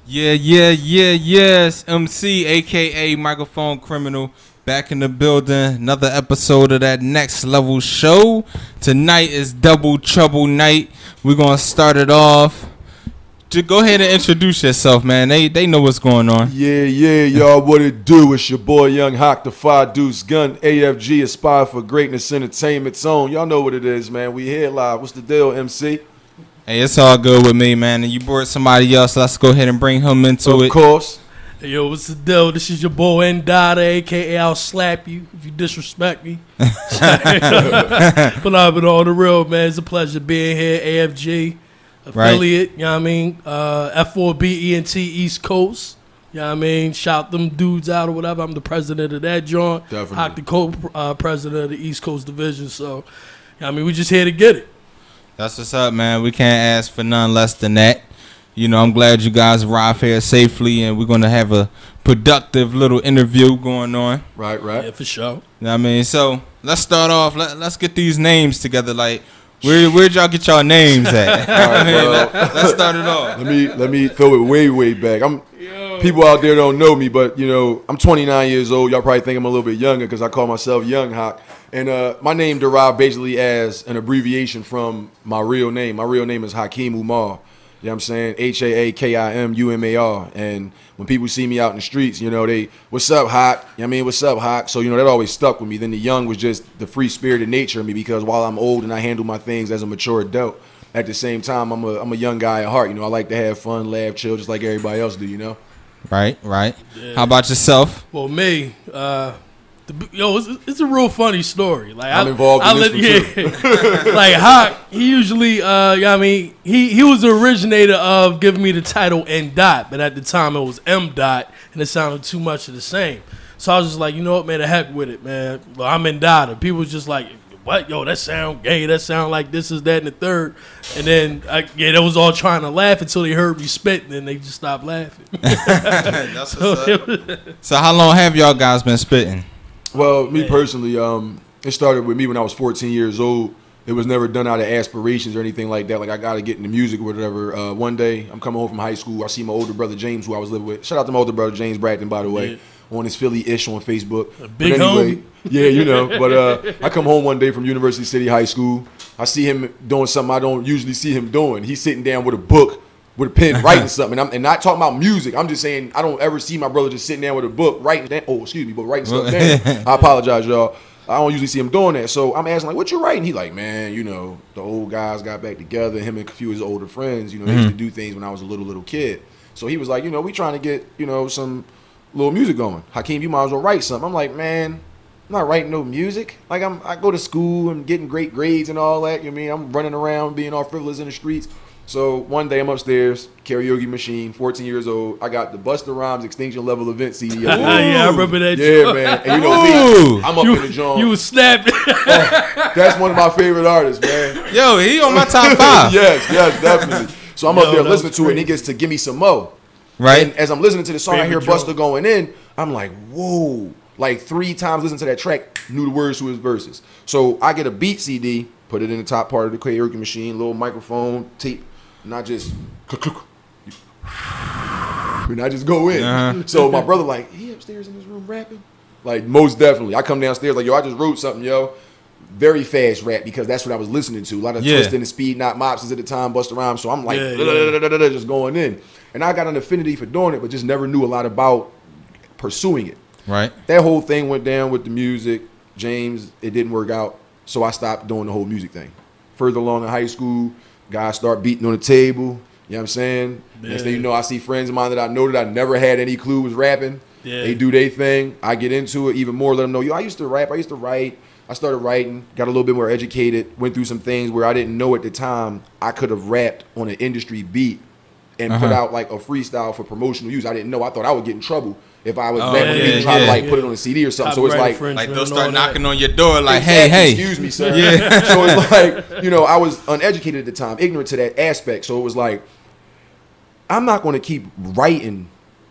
Yes. MC, aka Microphone Criminal, back in the building. Another episode of that Next Level show. Tonight is Double Trouble night. We're gonna start it off. Just go ahead and introduce yourself, man. They know what's going on. Yeah, y'all. What it do? It's your boy Young Haak, the 5 Deuce Gun, AFG, Aspire for Greatness Entertainment Zone. Y'all know what it is, man. We here live. What's the deal, MC? Hey, it's all good with me, man. And you brought somebody else. Let's go ahead and bring him into it. Of course. Hey, yo, what's the deal? This is your boy N-Daddah, a.k.a. I'll slap you if you disrespect me. But on the real, man, it's a pleasure being here. AFG, affiliate, you know what I mean? F4BENT East Coast, you know what I mean? Shout them dudes out or whatever. I'm the president of that joint. Definitely. Haak, the co-president of the East Coast Division. So, you know what I mean? We just here to get it. That's what's up, man. We can't ask for none less than that. You know, I'm glad you guys arrived here safely, and we're going to have a productive little interview going on. Right. Yeah, for sure. You know what I mean? So, let's start off. Let's get these names together. Like, where'd y'all get y'all names at? All right, well, let's start it off. Let me throw it way back. People out there don't know me, but, you know, I'm 29 years old. Y'all probably think I'm a little bit younger because I call myself Young Haak. And my name derived basically as an abbreviation from my real name. My real name is Hakeem Umar. You know what I'm saying? HAAKIMUMAR. And when people see me out in the streets, you know, what's up, Haak? You know what I mean? What's up, Haak? So, you know, that always stuck with me. Then the young was just the free-spirited nature of me because while I'm old and I handle my things as a mature adult, at the same time, I'm a young guy at heart. You know, I like to have fun, laugh, chill, just like everybody else do, you know? Right. Yeah. How about yourself? Well, me, it's a real funny story. Like I'm involved in this one too. Like Haak, he usually, I mean, he was the originator of giving me the title N-Dot, but at the time it was M-Dot, and it sounded too much of the same. So I was just like, you know what, man, the heck with it, man. Well, I'm N-Daddah. People was just like, what? Yo, that sound gay. That sound like this is that and the third. And then, they was all trying to laugh until they heard me spit, and then they just stopped laughing. That's what's up. So how long have y'all guys been spitting? Well, me personally, it started with me when I was 14 years old. It was never done out of aspirations or anything like that. Like, I got to get into music or whatever. One day, I'm coming home from high school. I see my older brother, James, who I was living with. Shout out to my older brother, James Bragdon, by the way, on his Philly-ish on Facebook. Big homie. Yeah, you know. But I come home one day from University City High School. I see him doing something I don't usually see him doing. He's sitting down with a book, with a pen, writing something. And not talking about music. I'm just saying I don't ever see my brother just sitting down with a book, writing stuff down. I apologize, y'all. I don't usually see him doing that. So I'm asking, like, what you writing? He like, man, you know, the old guys got back together. Him and a few of his older friends, you know, they used to do things when I was a little kid. So he was like, you know, we trying to get, you know, some little music going. Hakeem, you might as well write something. I'm like, man, I'm not writing no music. Like, I go to school and getting great grades and all that. You know what I mean? I'm running around being all frivolous in the streets. So one day I'm upstairs, karaoke machine, 14 years old. I got the Busta Rhymes Extinction Level Event CD. Yeah, I remember that. Yeah, man. And you know me, I'm up in the joint. You was snapping. That's one of my favorite artists, man. Yo, he on my top 5. yes, definitely. So I'm up there listening to it, and he gets to Give Me Some Mo. Right. And as I'm listening to the song, I hear Favorite Busta going in. I'm like, whoa. Like 3 times listening to that track, knew the words to his verses. So I get a beat CD, put it in the top part of the karaoke machine, little microphone, tape. And I just, and I just go in. So my brother like, he upstairs in his room rapping? Like, most definitely. I come downstairs like, yo, I just wrote something, yo. Very fast rap because that's what I was listening to. A lot of twisting and speed, not mopses at the time, Busta Rhymes. So I'm like, just going in. And I got an affinity for doing it, but just never knew a lot about pursuing it. Right. That whole thing went down with the music. James, it didn't work out. So I stopped doing the whole music thing. Further along in high school, guys start beating on the table. You know what I'm saying? Yeah. Next thing you know, I see friends of mine that I know that I never had any clue was rapping. Yeah. They do their thing. I get into it even more, let them know, yo, I used to rap. I used to write. I started writing, got a little bit more educated, went through some things where I didn't know at the time I could have rapped on an industry beat and put out like a freestyle for promotional use. I didn't know. I thought I would get in trouble if I was rapping and try to like put it on a CD or something. So it's like they'll start knocking on your door like, hey. Excuse me, sir. Yeah. So it's like, you know, I was uneducated at the time, ignorant to that aspect. So it was like, I'm not going to keep writing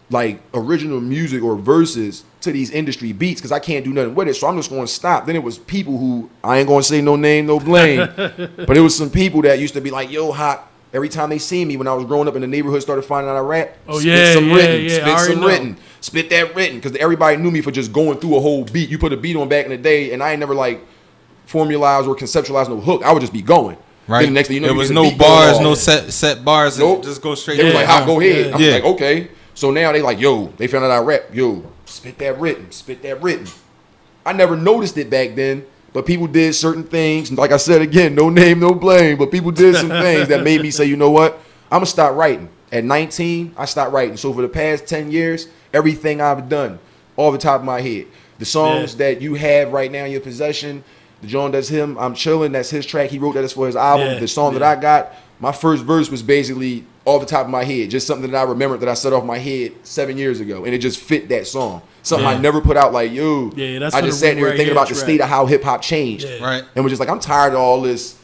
like original music or verses to these industry beats because I can't do nothing with it. So I'm just going to stop. Then it was people who, I ain't going to say no name, no blame, but it was some people that used to be like, yo, Haak, every time they see me when I was growing up in the neighborhood, started finding out I rap. Oh, spit yeah, some yeah, written, yeah, I spit already some know. written, spit that written, because everybody knew me for just going through a whole beat. You put a beat on back in the day, and I ain't never like formalized or conceptualized no hook. I would just be going. Right. Then the next thing you know, there you was get the no beat going bars, off. no set bars. Nope. Just go straight. They was like, "How go ahead?" Yeah. I'm like, "Okay." So now they like, "Yo," they found out I rap. Yo, spit that written, spit that written. I never noticed it back then, but people did certain things. And like I said again, no name, no blame. But people did some things that made me say, you know what? I'm gonna start writing. At 19, I stopped writing. So for the past 10 years, everything I've done, off the top of my head, the songs that you have right now in your possession. The John that's him, I'm chilling. That's his track. He wrote that as for his album. Yeah, The song that I got, my first verse was basically off the top of my head, just something that I remembered that I set off my head 7 years ago, and it just fit that song. Something I never put out. Like, yo, that's I for just the sat there right thinking here about the track. state of how hip hop changed, Right. and was just like, I'm tired of all this.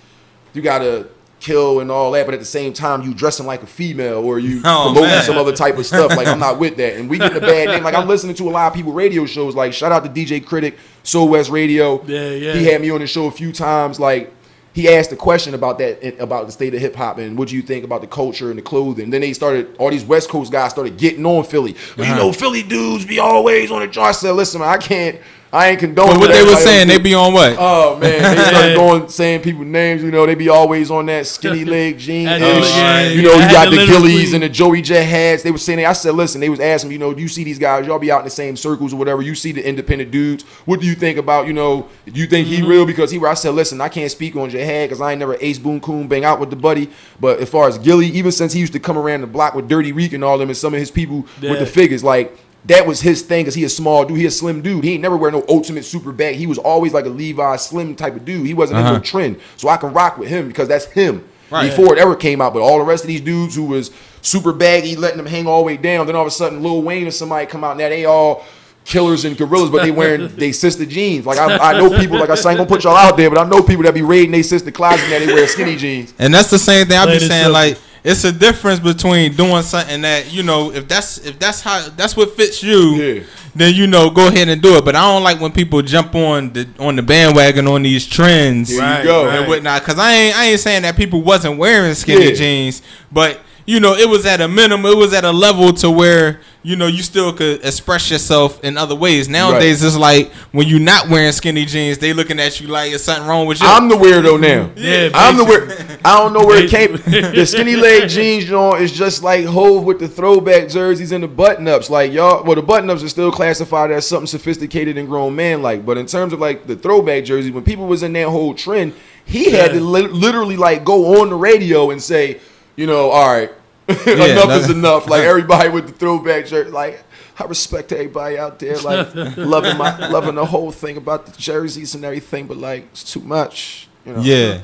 You gotta kill and all that, but at the same time, you dressing like a female or you promoting some other type of stuff. Like, I'm not with that, and we get a bad name. Like, I'm listening to a lot of people radio shows. Like, shout out to DJ Critic, Soul West Radio. Yeah. He had me on the show a few times. Like, he asked a question about that, about the state of hip hop and what do you think about the culture and the clothing. Then they started, all these West Coast guys started getting on Philly. Well, you know, Philly dudes be always on the joint. I said, listen, man, I ain't condoning But what that. they were Like, saying, they be on what? oh man, they started going saying people names. You know, they be always on that skinny leg jean. Had ish. to- You know, you had got to the literally- Gillies and the Joey Jet hats. They were saying, I said, listen, they was asking me, you know, do you see these guys? Y'all be out in the same circles or whatever. You see the independent dudes. What do you think about, you know, do you think he real because he real? I said, listen, I can't speak on Jihad because I ain't never Ace Boon Coon bang out with the buddy. But as far as Gilly, even since he used to come around the block with Dirty Reek and all them and some of his people with the figures, like, that was his thing because he a small dude. He a slim dude. He ain't never wear no ultimate super bag. He was always like a Levi slim type of dude. He wasn't in no trend. So I can rock with him because that's him. Before it ever came out. But all the rest of these dudes who was super baggy, letting them hang all the way down, then all of a sudden Lil Wayne or somebody come out. Now they all killers and gorillas, but they wearing they sister jeans. Like I know people, like I said, I ain't gonna put y'all out there, but I know people that be raiding they sister closet and they wear skinny jeans. And that's the same thing I be saying. Simple. Like, it's a difference between doing something that, you know, if that's what fits you, then, you know, go ahead and do it. But I don't like when people jump on the bandwagon on these trends. Here you go. And whatnot. Cause I ain't saying that people wasn't wearing skinny jeans, but you know, it was at a minimum, it was at a level to where, you know, you still could express yourself in other ways. Nowadays, it's like when you're not wearing skinny jeans, they looking at you like there's something wrong with you. I'm the weirdo now. Yeah, I'm the weird. I don't know where it came. The skinny leg jeans, you know, is just like Hove with the throwback jerseys and the button ups. Like y'all, well, the button ups are still classified as something sophisticated and grown man like. But in terms of like the throwback jerseys, when people was in that whole trend, he had to literally like go on the radio and say, you know, all right, enough is enough. Like everybody with the throwback jersey, like. I respect everybody out there, like loving the whole thing about the jerseys and everything, but like it's too much, you know. Yeah,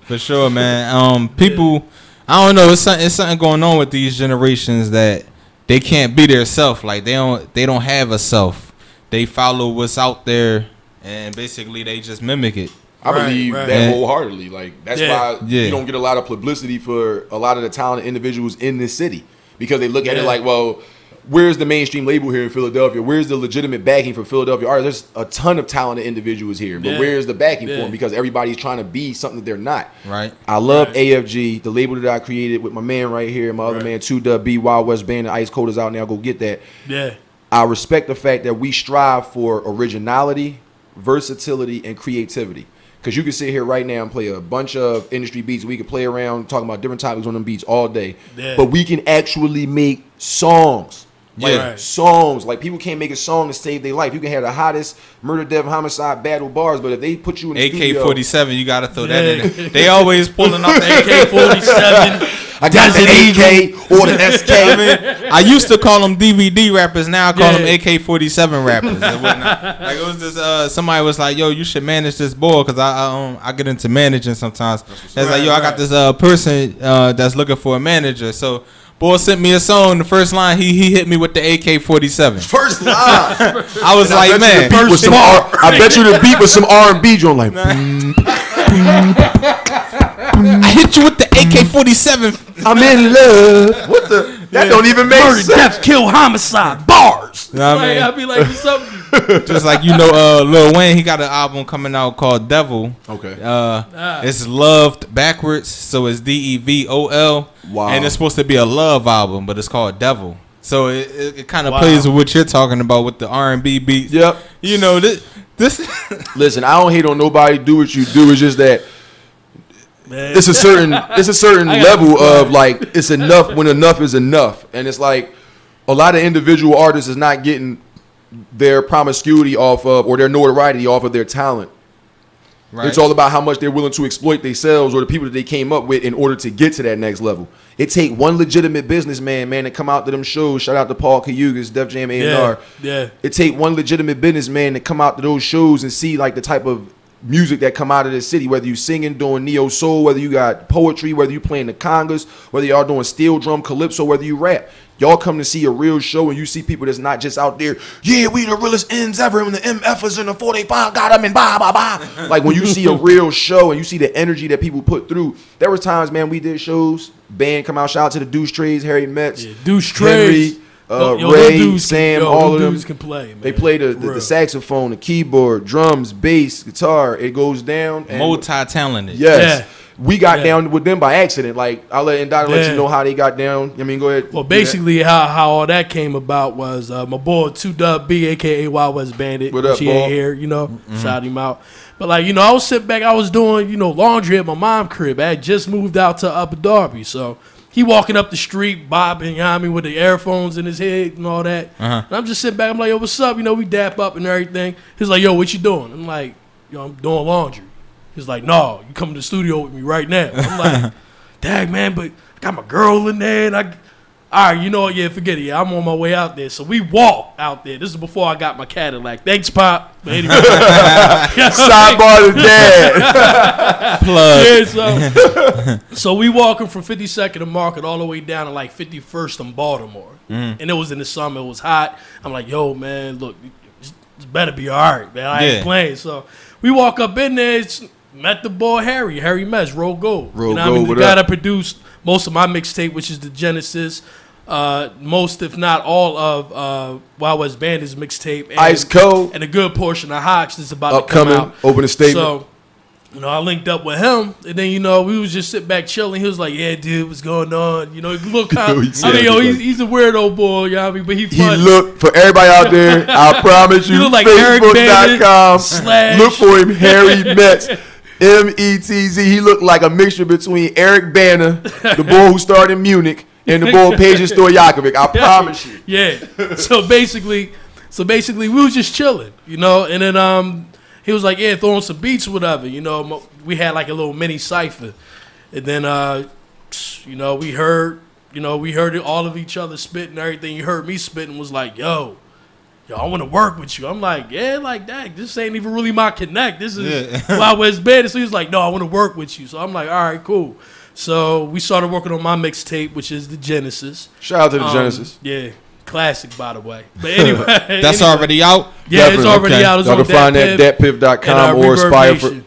for sure, man. People, I don't know, it's something going on with these generations that they can't be their self. Like they don't have a self. They follow what's out there, and basically they just mimic it. I believe that wholeheartedly. Like that's why you don't get a lot of publicity for a lot of the talented individuals in this city because they look at it like, well, where's the mainstream label here in Philadelphia? Where's the legitimate backing for Philadelphia artists? There's a ton of talented individuals here, but where's the backing for them? Because everybody's trying to be something that they're not. Right. I love AFG, the label that I created with my man right here, my other man, 2W, Wild West Band, and Ice Cold is out now. Go get that. Yeah. I respect the fact that we strive for originality, versatility, and creativity. Because you can sit here right now and play a bunch of industry beats. We can play around talking about different topics on them beats all day. Yeah. But we can actually make songs. Like songs. Like people can't make a song to save their life. You can have the hottest murder, death, homicide, battle bars, but if they put you in the studio, AK-47, you gotta throw that in there. They always pulling up the AK-47. I got the AK or the SK. I mean, I used to call them DVD rappers. Now I call them AK-47 rappers and whatnot. Like it was this. Somebody was like, "Yo, you should manage this boy," because I get into managing sometimes. It's like, "Yo, I got this person that's looking for a manager." So, boy sent me a song. The first line, he hit me with the AK-47. First line. I was like, man, I bet you the beat was some R&B joint like. I hit you with the AK-47. I'm in love. What the? That don't even make Murder, sense. death, kill, homicide, bars. Know what I mean? I'll be like, something. Just like Lil Wayne, he got an album coming out called Devil. Okay. It's loved backwards, so it's DEVOL. Wow. And it's supposed to be a love album, but it's called Devil. So it kind of plays with what you're talking about with the R&B beats. Yep. You know this. Listen, I don't hate on nobody. Do what you do. It's just that. Man. It's a certain level of like it's enough when enough is enough, and it's like a lot of individual artists is not getting their promiscuity off of or their notoriety off of their talent. Right. It's all about how much they're willing to exploit themselves or the people that they came up with in order to get to that next level. It take one legitimate businessman, man, to come out to them shows. Shout out to Paul Cayugas, Def Jam A&R. Yeah. It take one legitimate businessman to come out to those shows and see like the type of music that come out of the city, whether you singing, doing neo soul, whether you got poetry, whether you playing the congas, whether y'all doing steel drum, calypso, whether you rap. Y'all come to see a real show and you see people that's not just out there, yeah, we the realest ends ever, and the MFers and the 45 got them and blah, blah, blah. Like when you see a real show and you see the energy that people put through. There was times, man, we did shows, band come out, shout out to the Deuce Trays, Harry Metz, Deuce Henry, Trays. Ray, Sam, all of them. Can play, man. They play the saxophone, the keyboard, drums, bass, guitar. It goes down. Multi-talented. Yes. Yeah. We got down with them by accident. Like, I'll let N-Daddah let you know how they got down. I mean, go ahead. Well, basically, how all that came about was my boy 2Dub, a.k.a. Wild West Bandit. What up, he ain't here, shout him out. But, like, I was sitting back. I was doing, laundry at my mom's crib. I had just moved out to Upper Darby, so he walking up the street, bobbing, with the earphones in his head and all that. And I'm just sitting back. I'm like, yo, what's up? We dap up and everything. He's like, yo, what you doing? I'm like, yo, I'm doing laundry. He's like, no, you come to the studio with me right now. I'm like, dang, man, but I got my girl in there. And all right, forget it. Yeah, I'm on my way out there. So we walk out there. This is before I got my Cadillac. Thanks, Pop. But anyway. Sidebar to dad. Plug. Yeah, so we walking from 52nd and Market all the way down to like 51st and Baltimore. And it was in the summer. It was hot. I'm like, yo, man, look, this better be all right, man. I ain't playing. So we walk up in there. Met the boy Harry Metz, Roll Gold. The guy that produced most of my mixtape, which is the Genesis, most, if not all, of Wild West Bandit's mixtape. Ice Cold. And a good portion of Hawks that's about to come out. Open a statement. So, I linked up with him, and then, we was just sitting back chilling. He was like, yeah, dude, what's going on? He looked kind of, he's a weirdo boy, but he funny. He looked, for everybody out there, I promise you, like Facebook.com, look for him, Harry Metz. METZ. He looked like a mixture between Eric Banner, the boy who started in Munich, and the boy Peja Stojakovic. I promise you. Yeah. So basically, we was just chilling, and then he was like, yeah, throwing some beats or whatever. We had like a little mini cipher, and then we heard all of each other spitting and everything. You heard me spitting, was like, yo, I want to work with you. I'm like, yeah, like that. This ain't even really my connect. This is Wild West Bandit. So he was like, no, I want to work with you. So I'm like, all right, cool. So we started working on my mixtape, which is the Genesis. Shout out to the Genesis. Yeah, classic, by the way. But anyway. That's already out? Yeah, it's already out. It's y'all can find that at datpiff.com or Aspire for.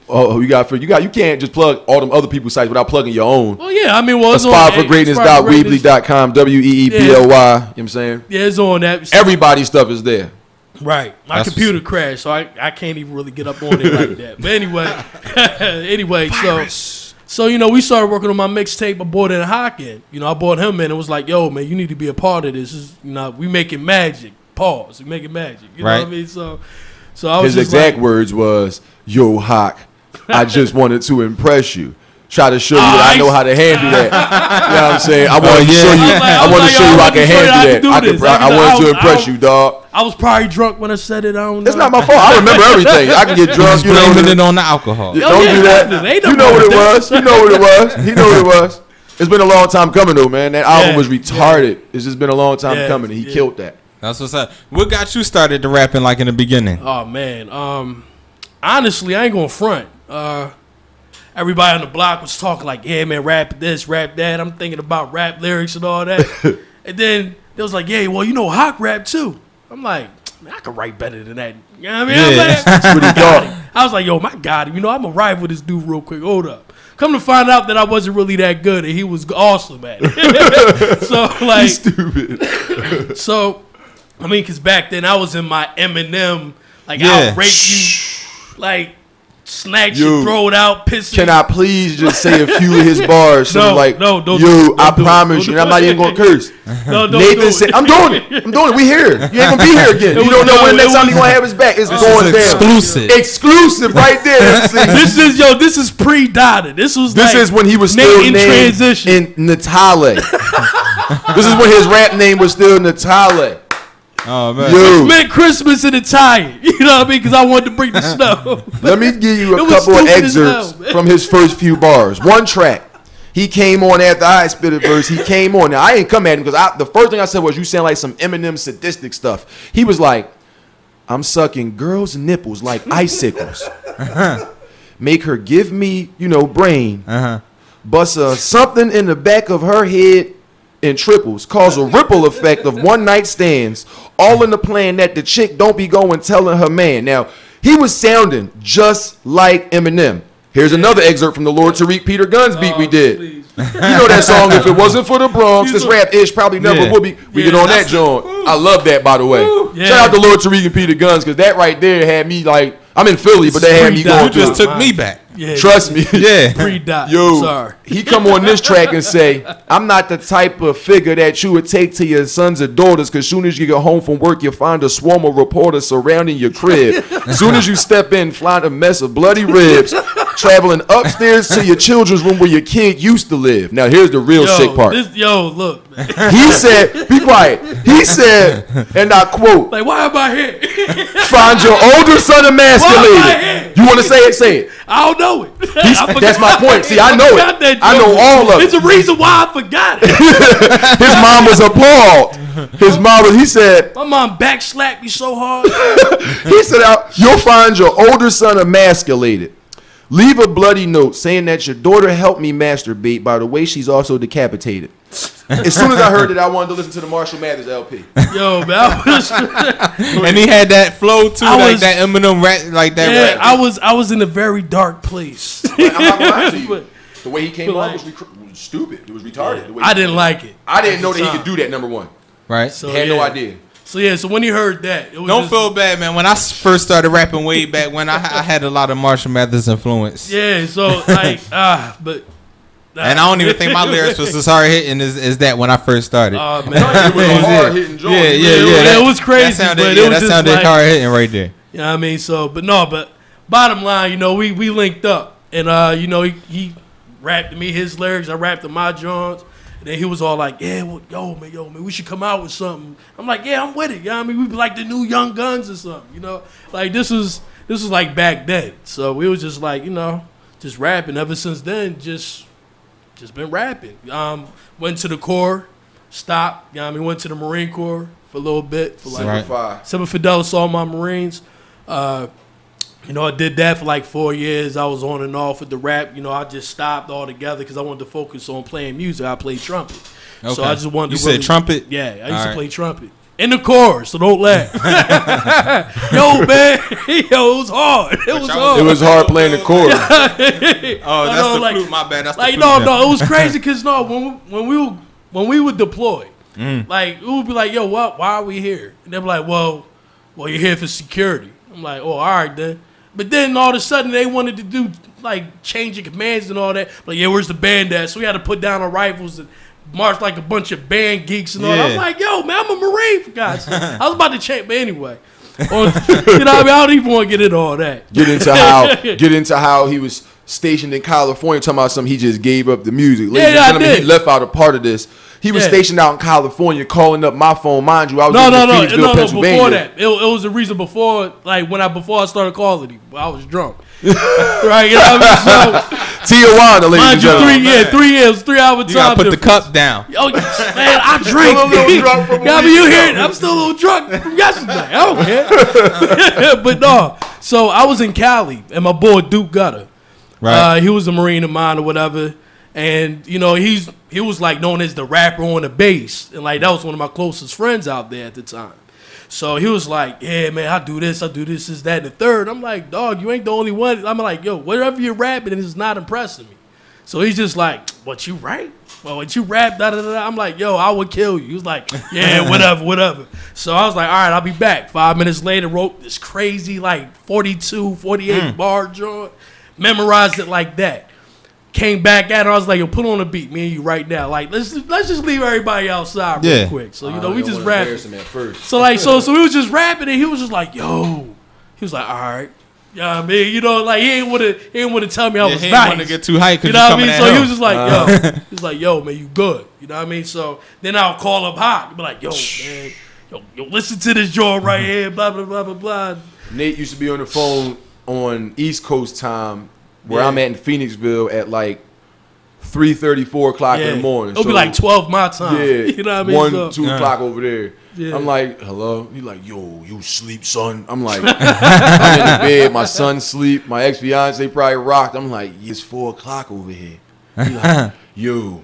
You can't just plug all them other people's sites without plugging your own. Well, yeah, AspireForGreatness.weebly.com, WEEBLY. You know what I'm saying? Yeah, it's on that. Everybody's stuff is there. Right. My computer crashed, so I can't even really get up on it like that. But anyway, so we started working on my mixtape. I brought in Haak N. I brought him in and was like, yo, man, you need to be a part of this. We making magic. Pause. We making magic. You know what I mean? So I was his exact words was, yo, Haak, I just wanted to impress you. Try to show you that I know how to handle that. You know what I'm saying? I wanted to show you. I want to show you I can handle that. I wanted to impress you, dog. I was probably drunk when I said it. I don't know. It's not my fault. I remember everything. I can get drunk. Blaming it on the alcohol. Don't do that. You know what it was. You know what it was. He know what it was. It's been a long time coming, though, man. That album was retarded. It's just been a long time coming, and he killed that. That's what's up. What got you started to rapping like in the beginning? Oh man, honestly, I ain't gonna front. Everybody on the block was talking like, yeah, man, rap this, rap that. I'm thinking about rap lyrics and all that. And then they was like, yeah, well, Haak rap too. I'm like, man, I can write better than that. You know what I mean? Yeah, that's what he thought. I was like, yo, my God, I'm going to rival this dude real quick. Hold up. Come to find out that I wasn't really that good, and he was awesome at it. So like, He's stupid. So I mean, because back then I was in my Eminem, like Yeah. I'll rape you, like snatch you, throw it out, piss. Can I please just say a few of his bars? So No, like, no, don't yo, do it. I Don't do it. promise you, and I'm not even gonna curse. No, don't do Nathan it. said, I'm doing it. We here. You ain't gonna be here again. You don't know when next time you gonna have his back. It's going down. exclusive. Exclusive right there. See? This is pre-Dotted. This was This like is when he was Nate still in named transition. in Natale. This is when his rap name was still Natale. Oh man. Yo, meant Christmas in Italian. You know what I mean? Because I wanted to bring the snow. let me give you It a was couple of stupid as hell, excerpts man. from his first few bars. One track. He came on after I spit a verse. He came on. Now, I ain't come at him because the first thing I said was, you sound like some Eminem sadistic stuff. He was like, I'm sucking girls' nipples like icicles. Make her give me, brain. Bust something in the back of her head in triples. Cause a ripple effect of one night stands. All in the plan that the chick don't be going telling her man. Now, he was sounding just like Eminem. Here's another excerpt from the Lord Tariq Peter Guns beat we did. Please. You know that song, If It Wasn't For the Bronx, this rap-ish probably never would be. We get on that joint. I love that, by the way. Yeah. Shout out to Lord Tariq and Peter Guns, because that right there had me like, I'm in Philly, but that had me going You just through. took me back. Yeah, Trust me. Yeah. Pre-Dot. Yo, Sorry. he come on this track and say, I'm not the type of figure that you would take to your sons or daughters, because soon as you get home from work, you'll find a swarm of reporters surrounding your crib. Soon as you step in, find a mess of bloody ribs, traveling upstairs to your children's room where your kid used to live. Now, here's the real sick part. Look, man. He said, be quiet. He said, and I quote, Like, why am I here? find your older son emasculated. You want to say it? Say it. I don't know it. That's my point. See, I know forgot it. that I know joke. all of It's it. a reason why I forgot it. His mom was appalled. His mom was, he said, My mom backslapped me so hard. he said, you'll find your older son emasculated. Leave a bloody note saying that your daughter helped me masturbate. By the way, she's also decapitated. As soon as I heard it, I wanted to listen to the Marshall Mathers LP. Yo, man, And he had that flow too, like that Eminem rap, like that. yeah, rap. I was in a very dark place. I'm not gonna lie to you. But The way he came on was stupid. It was retarded. The way I didn't like it. I didn't know that he could do that, number one. Right. So, Had no yeah. idea. So when he heard that, it was Don't just, feel bad, man. When I first started rapping way back when, I had a lot of Marshall Mathers influence. Yeah, so like but. And I don't even think my lyrics was as hard hitting as that when I first started. Man. It was a hard hitting joint. It was crazy, That sounded, but it was just sounded like, hard hitting right there. You know what I mean? So, but bottom line, we linked up. And, he rapped to me his lyrics. I rapped to my joints. And then he was all like, yeah, well, yo, man, we should come out with something. I'm like, yeah, I'm with it. You know what I mean? We be like the new Young Guns or something, Like, this was like back then. So we was just like, just rapping. Ever since then, just been rapping. Went to the Corps, stopped. Went to the Marine Corps for a little bit. For like Semper Fidelis, all my Marines. I did that for like 4 years. I was on and off with the rap. I just stopped altogether because I wanted to focus on playing music. I played trumpet. Okay. So I just wanted You to said trumpet? Yeah, I used to play trumpet. In the Corps, so don't laugh. Yo, man. Yo, it was hard. It was hard playing the chord. Oh, that's the flute. My bad. That's the flute. No, it was crazy because when we would deploy, like it would be like, yo, why are we here? And they'd be like, well, you're here for security. I'm like, oh, all right then. But then all of a sudden they wanted to do like changing commands and all that. Like, yeah, where's the band at? So we had to put down our rifles and march like a bunch of band geeks and all that. I'm like, yo, man, I'm a Marine for God's sake. I was about to change, but anyway. I don't even want to get into all that. Get into how he was stationed in California, talking about something he just gave up the music. Ladies and gentlemen, he left out a part of this. He was stationed out in California, calling up my phone. Mind you, I was in Phoenixville, Pennsylvania. Before that, it was a reason before, like before I started calling him, I was drunk. Right, So, Tijuana, ladies and gentlemen. 3 years, 3 hour time. You gotta put the cup down. Yo, man, I drink. You hear it? I'm still a little drunk from yesterday. I don't care. But no, so I was in Cali, and my boy Duke Gutter. Right. He was a Marine of mine or whatever. And, he was like known as the rapper on the bass. And like that was one of my closest friends out there at the time. So he was like, yeah, man, I do this, this, that, and the third. I'm like, dog, you ain't the only one. I'm like, yo, whatever you're rapping, it's not impressing me. So he's just like, what, you write? Well, what you rap, da-da-da-da. I'm like, yo, I would kill you. He was like, yeah, whatever. So I was like, all right, I'll be back. 5 minutes later, wrote this crazy, like, 42, 48 bar joint. Memorized it like that. Came back at it. I was like, yo, put on a beat, me and you right now. Like, let's just leave everybody outside real quick. So, we just rapping. So, like, so we was just rapping, and he was just like, yo. He was like, all right. Yeah, I mean, like, he ain't want to tell me I was nice. He didn't want to get too hyped because you know what I mean? So he was just like, yo. He was like, yo, man, you good. You know what I mean? So then I'll call up Haak. Be like, yo, man, yo, listen to this joint right here, blah, blah, blah, blah, blah. Nate used to be on the phone on East Coast time where I'm at in Phoenixville at like 3:30, 4 o'clock in the morning. It'll be like 12 my time. Yeah. You know what I mean? 1, 2 o'clock over there. Yeah. I'm like, hello? He like, yo, you sleep, son? I'm like, I'm in the bed. My son sleep. My ex-fiance probably rocked. I'm like, it's 4 o'clock over here. He like, yo,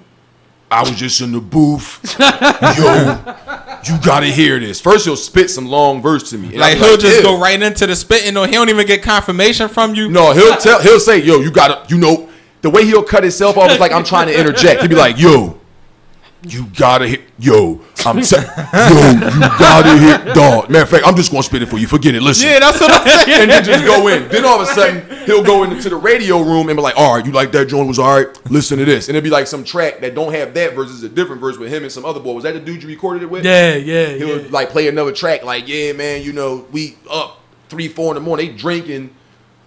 I was just in the booth. Yo, you gotta hear this. First he'll spit some long verse to me. Like he'll just go right into the spitting, or he don't even get confirmation from you. No, he'll say, yo, you gotta, the way he'll cut himself off is like I'm trying to interject. He'll be like, yo, you gotta hit, yo, you gotta hit, dog. Matter of fact, I'm just gonna spit it for you. Forget it. Listen. Yeah, that's what I'm saying. And then just go in. Then all of a sudden, he'll go into the radio room and be like, all right, you like that joint was all right? Listen to this. And it'll be like some track that don't have that verse. It's a different verse with him and some other boy. Was that the dude you recorded it with? Yeah. He'll like play another track like, yeah, man, we up 3, 4 in the morning. They drinking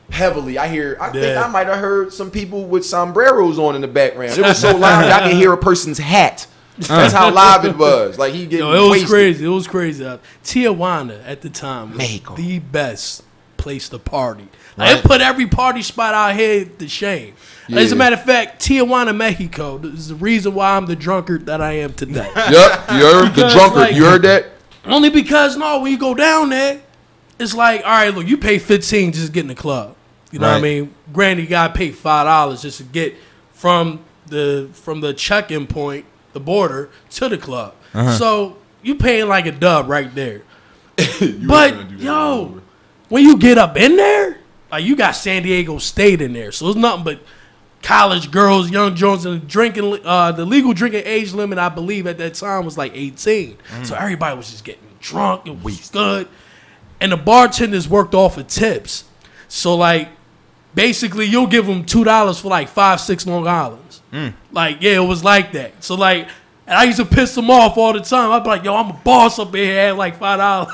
heavily. I think I might have heard some people with sombreros on in the background. It was so loud that I could hear a person's hat. That's how live it was. Like he getting wasted. It was crazy. Tijuana at the time was the best place to party. Like, it put every party spot out here to shame. Yeah. As a matter of fact, Tijuana, Mexico is the reason why I'm the drunkard that I am today. Yep, you heard the drunkard. Like, you heard that? Only because when you go down there, it's like, all right, look, you pay $15 just to get in the club. You know what I mean? Granted, you gotta pay $5 just to get from the check-in point, the border, to the club. So you paying like a dub right there. But when you get up in there, like you got San Diego State in there, so it's nothing but college girls, young Jones, and drinking. The legal drinking age limit, I believe, at that time was like 18. So everybody was just getting drunk and was good. And the bartenders worked off of tips. So like, basically, you'll give them $2 for like 5, 6 Long Islands. Like, it was like that. So like, and I used to piss them off all the time. I'd be like, yo, I'm a boss up here. I had like $5.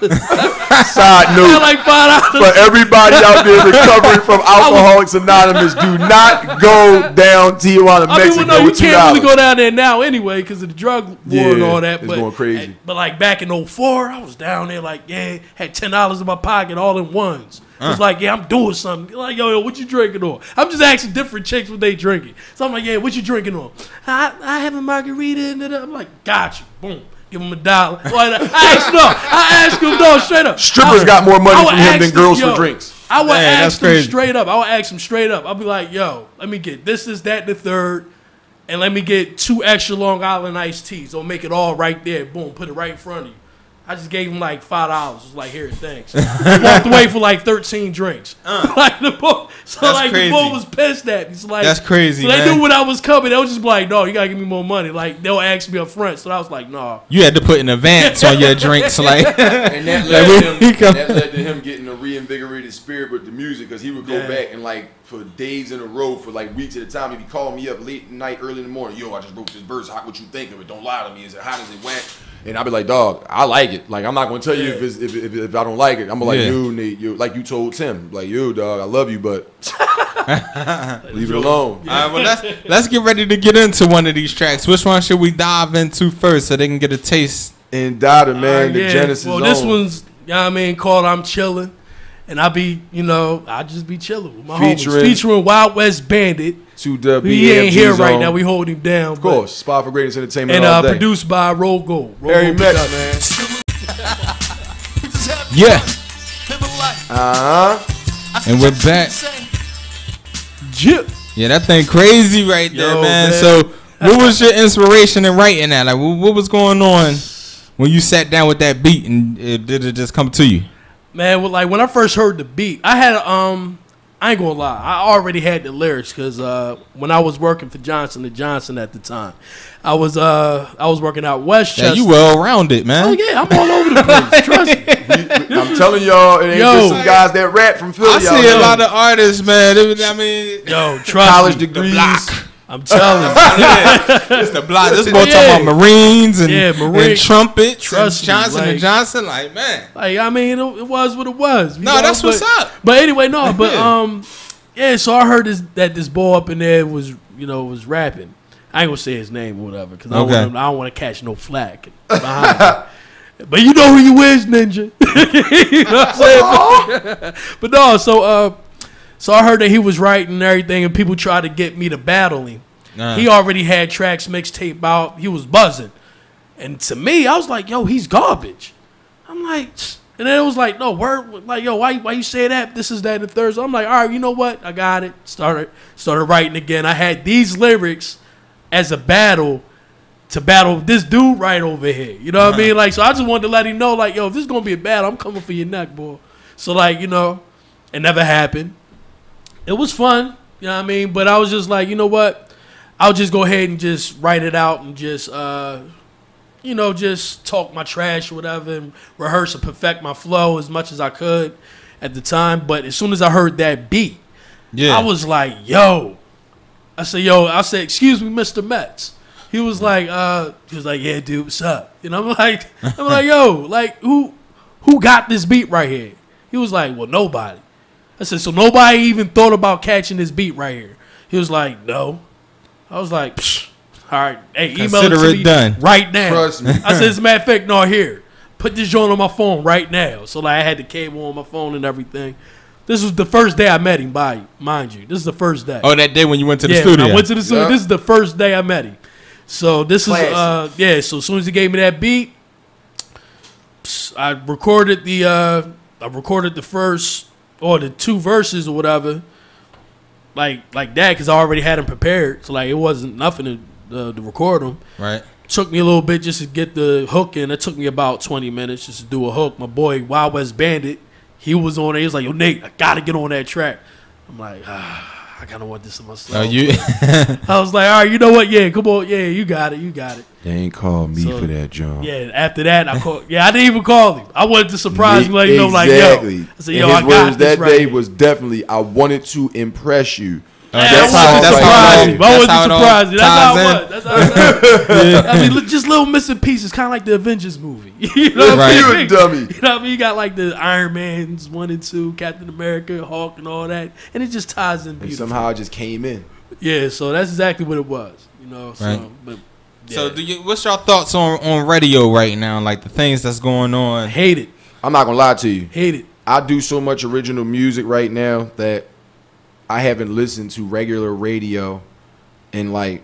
Side note, like $5 for everybody out there recovering from Alcoholics Anonymous, do not go down Tijuana, Mexico with $2. You can't really go down there now anyway because of the drug war and all that. It's going crazy. But like back in 04, I was down there like, had $10 in my pocket all in ones. It's like, I'm doing something. Like, yo, what you drinking on? I'm just asking different chicks what they drinking. So I'm like, what you drinking on? I have a margarita. And I'm like, got you. Boom. Give him $1. I asked him, no, straight up. Strippers got more money from him than girls for drinks. I would ask him straight up. I would ask him straight up. I'll be like, yo, let me get this, that, and the third. And let me get 2 extra Long Island iced teas. I'll make it all right there. Boom. Put it right in front of you. I just gave him like $5. It was like, here, thanks. Walked away for like 13 drinks. Like the boy, the boy was pissed at me. So like, that's crazy. So they knew when I was coming. They was just like, no, you gotta give me more money. Like they'll ask me up front. So I was like, nah. You had to put an advance on your drinks, like. And that led to him getting a reinvigorated spirit with the music, because he would go back and like for days in a row, for like weeks at a time, he'd be calling me up late at night, early in the morning. Yo, I just wrote this verse. How what you think of it? Don't lie to me. Is it how does it went? And I'll be like, dog, I like it. Like, I'm not going to tell you if I don't like it. I'm like, you, Nate, like you told Tim. Like, you, dog, I love you, but leave it alone. All right, well, let's get ready to get into one of these tracks. Which one should we dive into first so they can get a taste? N-Daddah, man, the Genesis. Well, this one's, called I'm Chillin'. And I just be chilling with my homies. Featuring Wild West Bandit. He ain't here right now. We hold him down. Of course. Spot for Greatness Entertainment. And produced by Roll Gold. Harry Metz, man. Yeah. And we're back. Yeah, that thing crazy right there, man. So, what was your inspiration in writing that? Like, what was going on when you sat down with that beat, and did it just come to you? Man, like when I first heard the beat, I had I ain't gonna lie. I already had the lyrics because when I was working for Johnson & Johnson at the time, I was working out Westchester. Yeah, you well rounded, man. Oh yeah, I'm all over the place. Trust me. I'm telling y'all, it ain't just some guys that rap from Philly. I see a lot of artists, man. I mean, trust college me. degrees. I'm telling you. It's the block. This boy talking about Marines and, and trumpets. Trust and Johnson me, and Johnson. Like, man. Like, I mean, it was what it was. No, that's what's up. But anyway, no, but so I heard that this boy up in there was rapping. I ain't gonna say his name or whatever because I don't want to catch no flack behind him. But you know who you is, Ninja. You know what I'm saying? But no, so I heard that he was writing and everything, and people tried to get me to battle him. He already had tracks mixtape out. He was buzzing. And to me, I was like, yo, he's garbage. I'm like, and then it was like, no, word, like, yo, why you say that? This is that and the third. So I'm like, all right, you know what? I got it. Started writing again. I had these lyrics as a battle to battle this dude right over here. You know what I mean? Like, so I just wanted to let him know, like, yo, if this is going to be a battle, I'm coming for your neck, boy. So, like, it never happened. It was fun, you know what I mean? But I was just like, you know what? I'll just go ahead and just write it out and just, just talk my trash or whatever and rehearse and perfect my flow as much as I could at the time. But as soon as I heard that beat, I was like, yo. I said, excuse me, Mr. Metz. He was like, yeah, dude, what's up? And I'm like, yo, like, who got this beat right here? He was like, well, nobody. I said, so nobody even thought about catching this beat right here? He was like, no. I was like, psh, all right, hey, email it to me done right now. Trust me. I said, as a matter of fact, no, here, put this joint on my phone right now. So like, I had the cable on my phone and everything. This was the first day I met him, mind you. This is the first day. Oh, that day when you went to the when studio. I went to the studio. Yep. This is the first day I met him. So this is, Classic. so as soon as he gave me that beat, I recorded the first or the two verses or whatever, like that, because I already had them prepared. So like it wasn't nothing to record them. Right. Took me a little bit just to get the hook in. It took me about 20 minutes just to do a hook. My boy Wild West Bandit, he was on it. He was like, yo, Nate, I gotta get on that track. I'm like, I kind of want this in myself. I was like, all right, you know what? Yeah, come on. Yeah, you got it. They ain't called me for that, John. Yeah, after that, I called. Yeah, I didn't even call him. I wanted to surprise him, like, like, yo. I said, yo, and his I got words this that right day here. was definitely, I wanted to impress you. That's how it was. That's how it was. I mean, just little missing pieces, kind of like the Avengers movie. You know what I mean? You a dummy. You know what I mean? You got like the Iron Man's 1 and 2, Captain America, Hulk, and all that, and it just ties in beautifully. And somehow it just came in. Yeah, so that's exactly what it was. So, Right. but yeah. So, what's your thoughts on radio right now? Like the things that's going on. Hate it. I'm not gonna lie to you. Hate it. I do so much original music right now that I haven't listened to regular radio in like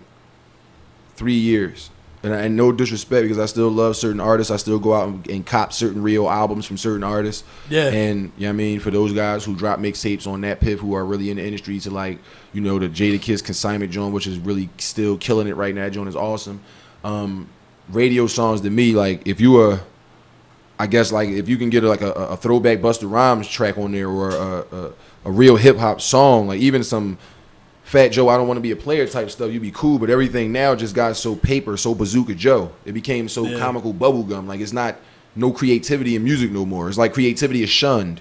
3 years. And no disrespect, because I still love certain artists. I still go out and cop certain real albums from certain artists. Yeah. And, you know what I mean, for those guys who drop mixtapes on that piff who are really in the industry, to like, the Jada Kiss Consignment joint, which is really still killing it right now. That joint is awesome. Radio songs to me, like, if you are, I guess, like, if you can get like a throwback Busta Rhymes track on there, or a real hip hop song, like even some Fat Joe, I don't want to be a player type stuff, you'd be cool. But everything now just got so paper, so Bazooka Joe. It became so comical bubblegum. Like, it's not no creativity in music no more. It's like creativity is shunned.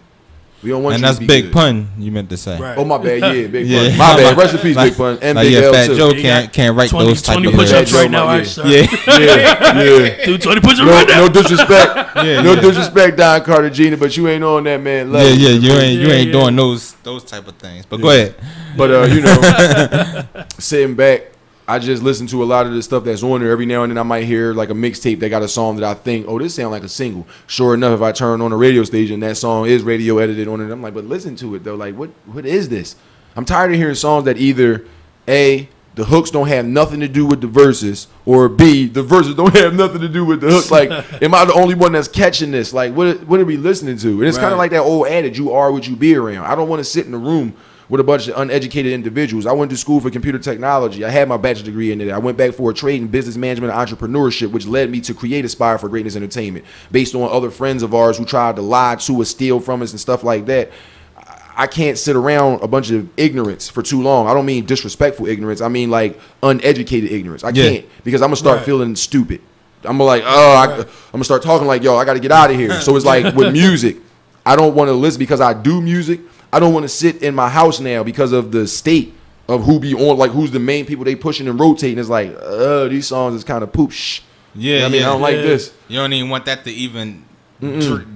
We don't want and you that's to be Big good. Pun, you meant to say. Right. Oh, my bad. Yeah, Big Yeah. Pun. My bad. Rest in peace, Big Pun. And Big L Fat too. Joe can't write 20, those type 20 of push-ups Joe, right now, yeah. right, sir? Yeah. Do 20 push-ups right now. No disrespect. Yeah. Disrespect, Don Cartagena, but you ain't on that man level. Yeah, you ain't doing those type of things. But go ahead. But sitting back, I just listen to a lot of the stuff that's on there. Every now and then I might hear like a mixtape that got a song that I think, oh, this sound like a single. Sure enough, if I turn on a radio station, that song is radio edited on it. I'm like, but listen to it though. Like, what is this? I'm tired of hearing songs that either A, the hooks don't have nothing to do with the verses, or B, the verses don't have nothing to do with the hooks. Like, am I the only one that's catching this? Like, what are we listening to? And it's kind of like that old adage, you are what you be around. I don't want to sit in a room with a bunch of uneducated individuals. I went to school for computer technology. I had my bachelor's degree in it. I went back for a trade in business management and entrepreneurship, which led me to create Aspire for Greatness Entertainment, based on other friends of ours who tried to lie to us, steal from us, and stuff like that. I can't sit around a bunch of ignorance for too long. I don't mean disrespectful ignorance. I mean like uneducated ignorance. I can't, because I'm gonna start feeling stupid. I'm like, I'm gonna start talking like, yo, I got to get out of here. So it's like with music, I don't want to listen because I do music. I don't want to sit in my house now because of the state of who be on, like who's the main people they pushing and rotating. It's like, these songs is kind of poop. Yeah, you know what I mean, I don't like this. You don't even want that to even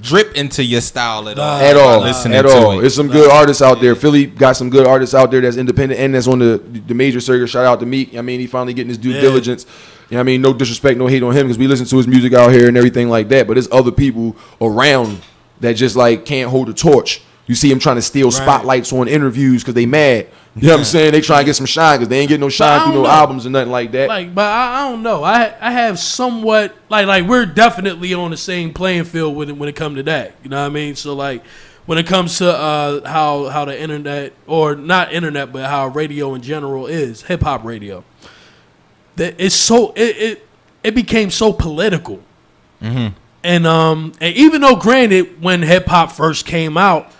drip into your style at all. At all. Listening At to all. it. There's some good artists out there. Philly got some good artists out there that's independent and that's on the major circuit. Shout out to Meek. I mean, he finally getting his due diligence. You know what I mean? No disrespect, no hate on him because we listen to his music out here and everything like that. But there's other people around that just like can't hold a torch. You see him trying to steal spotlights on interviews because they mad. You know what I'm saying? They try to get some shine because they ain't getting no shine through no albums or nothing like that. Like, but I don't know. I have somewhat like we're definitely on the same playing field when it comes to that. You know what I mean? So like when it comes to how the internet, or not internet, but how radio in general is, hip hop radio, that it's so it became so political. And even though granted when hip hop first came out,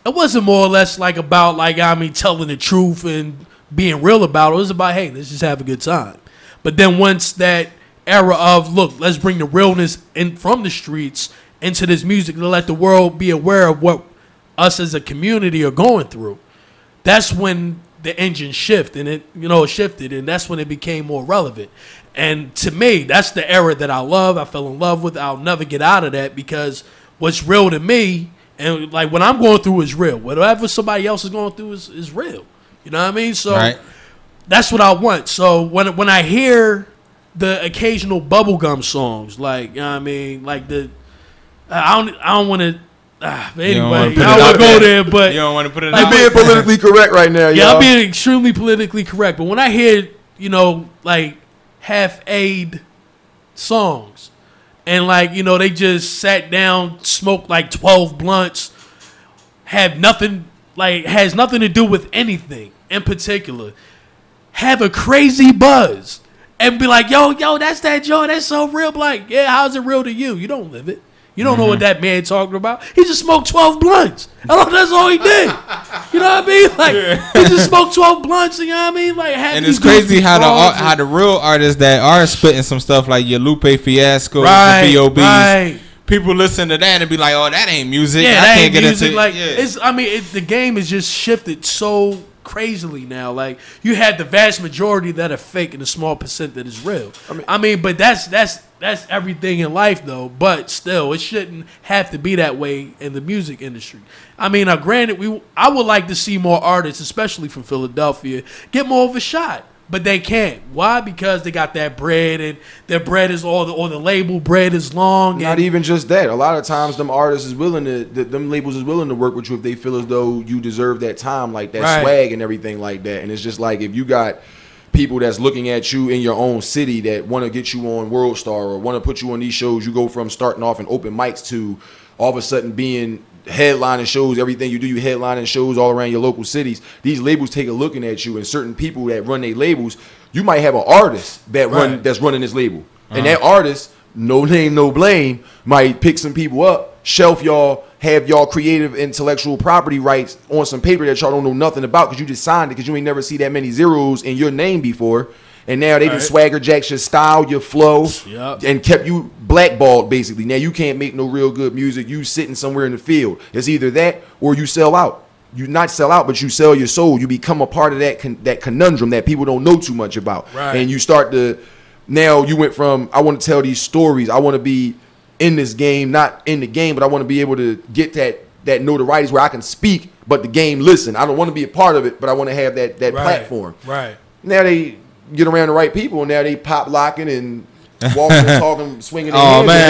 it wasn't more or less like about like telling the truth and being real about it. It was about, hey, let's just have a good time. But then once that era of, look, let's bring the realness in from the streets into this music to let the world be aware of what us as a community are going through, that's when the engine shifted, and it shifted, and that's when it became more relevant. And to me, that's the era that I love. I fell in love with. I'll never get out of that because what's real to me, and like what I'm going through is real. Whatever somebody else is going through is real. You know what I mean? So that's what I want. So when I hear the occasional bubblegum songs, like, you know what I mean, like I don't want to. Anyway, I don't want to go there, but you don't want to put it. You're being politically correct right now. Yeah, I'm being extremely politically correct. But when I hear, like half-aid songs, and like they just sat down, smoked like 12 blunts, has nothing to do with anything in particular, have a crazy buzz, and be like, yo, that's that joint, that's so real. Like, yeah, how's it real to you? You don't live it. You don't know what that man talking about. He just smoked 12 blunts. That's all he did. You know what I mean? Like, he just smoked 12 blunts, you know what I mean? Like, and it's crazy how the real artists that are spitting some stuff like your Lupe Fiasco, the B.O.B.s, people listen to that and be like, oh, that ain't music. Yeah, I can't get into like, the game has just shifted so crazily now. Like, you have the vast majority that are fake and a small percent that is real. But that's everything in life, though. But still, it shouldn't have to be that way in the music industry. Granted, I would like to see more artists, especially from Philadelphia, get more of a shot. But they can't. Why? Because they got that bread, and their bread is or the label bread is long. Not even just that. A lot of times, them artists is willing them labels is willing to work with you if they feel as though you deserve that time, like that swag and everything like that. And it's just like if you got people that's looking at you in your own city that want to get you on World Star or want to put you on these shows, you go from starting off in open mics to all of a sudden being headlining shows. Everything you do, you headlining shows all around your local cities. These labels take a looking at you, and certain people that run their labels, you might have an artist that's running this label, and that artist, no name, no blame, might pick some people up, shelf y'all, have y'all creative intellectual property rights on some paper that y'all don't know nothing about because you just signed it because you ain't never see that many zeros in your name before. And now they just swagger jacks your style, your flow, and kept you blackballed, basically. Now you can't make no real good music. You sitting somewhere in the field. It's either that or you sell out. You not sell out, but you sell your soul. You become a part of that conundrum that people don't know too much about. Right. And you start to, now you went from, I want to tell these stories. I want to be in this game, not in the game, but I want to be able to get that notoriety where I can speak, but the game listen. I don't want to be a part of it, but I want to have that platform. Right. Now they get around the right people, and now they pop locking and walking and talking, swinging their hands. Oh man,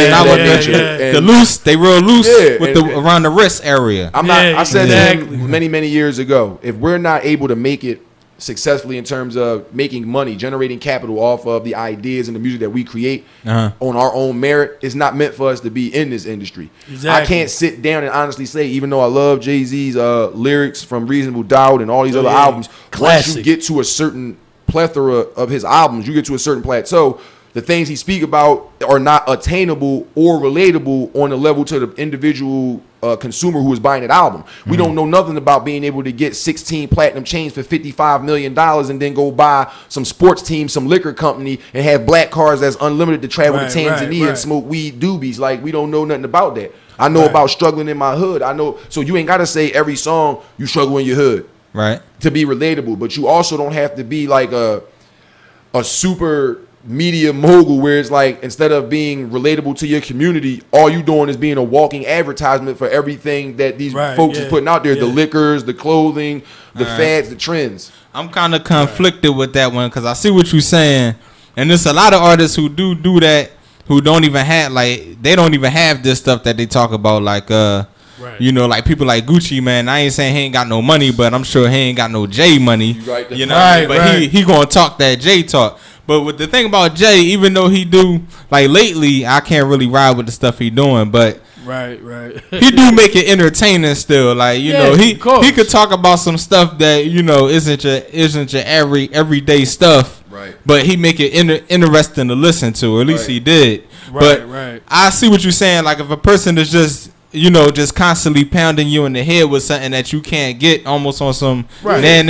they real loose with around the wrist area. I said that many years ago. If we're not able to make it successfully in terms of making money, generating capital off of the ideas and the music that we create on our own merit, it's not meant for us to be in this industry. Exactly. I can't sit down and honestly say, even though I love Jay-Z's lyrics from Reasonable Doubt and all these other albums, once you get to a certain plethora of his albums, you get to a certain plateau, the things he speak about are not attainable or relatable on the level to the individual consumer who is buying that album. We don't know nothing about being able to get 16 platinum chains for $55 million and then go buy some sports team, some liquor company, and have black cars that's unlimited to travel to Tanzania and smoke weed doobies. Like, we don't know nothing about that. I know about struggling in my hood. I know, so you ain't got to say every song you struggle in your hood, right, to be relatable. But you also don't have to be like a super media mogul where it's like, instead of being relatable to your community, all you doing is being a walking advertisement for everything that these folks is putting out there, the liquors, the clothing, the fads, the trends. I'm kind of conflicted with that one because I see what you're saying, and there's a lot of artists who do that who don't even have, like, they don't even have this stuff that they talk about, like you know, like people like Gucci, man. I ain't saying he ain't got no money, but I'm sure he ain't got no J money. You know, but he gonna talk that J talk. But with the thing about Jay, even though he do, like, lately, I can't really ride with the stuff he doing, but he do make it entertaining still. Like, you know, he could talk about some stuff that, you know, isn't your everyday stuff. Right. But he make it interesting to listen to. Or at least he did. But I see what you're saying. Like, if a person is just, you know, just constantly pounding you in the head with something that you can't get, almost on some nan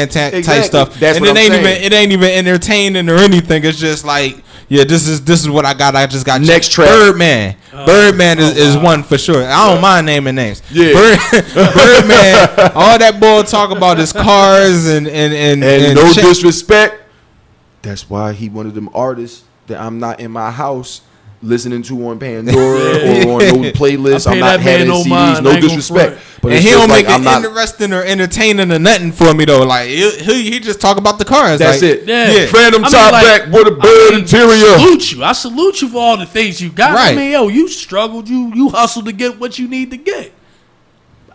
type stuff. That's, and it ain't even entertaining or anything. It's just like, yeah, this is what I got. I just got next track. Birdman. Birdman is one for sure. I don't mind naming names. Yeah. Birdman. All that boy talk about is cars and no disrespect. That's why he one of them artists that I'm not in my house listening to on Pandora or on no playlists. I'm not having CDs. No disrespect. But and he don't make it interesting or entertaining or nothing for me though. Like he just talk about the cars. That's like, it. Yeah. Phantom top back with a bird interior. I salute you for all the things you got. Right. I mean, yo, you struggled. You hustled to get what you need to get.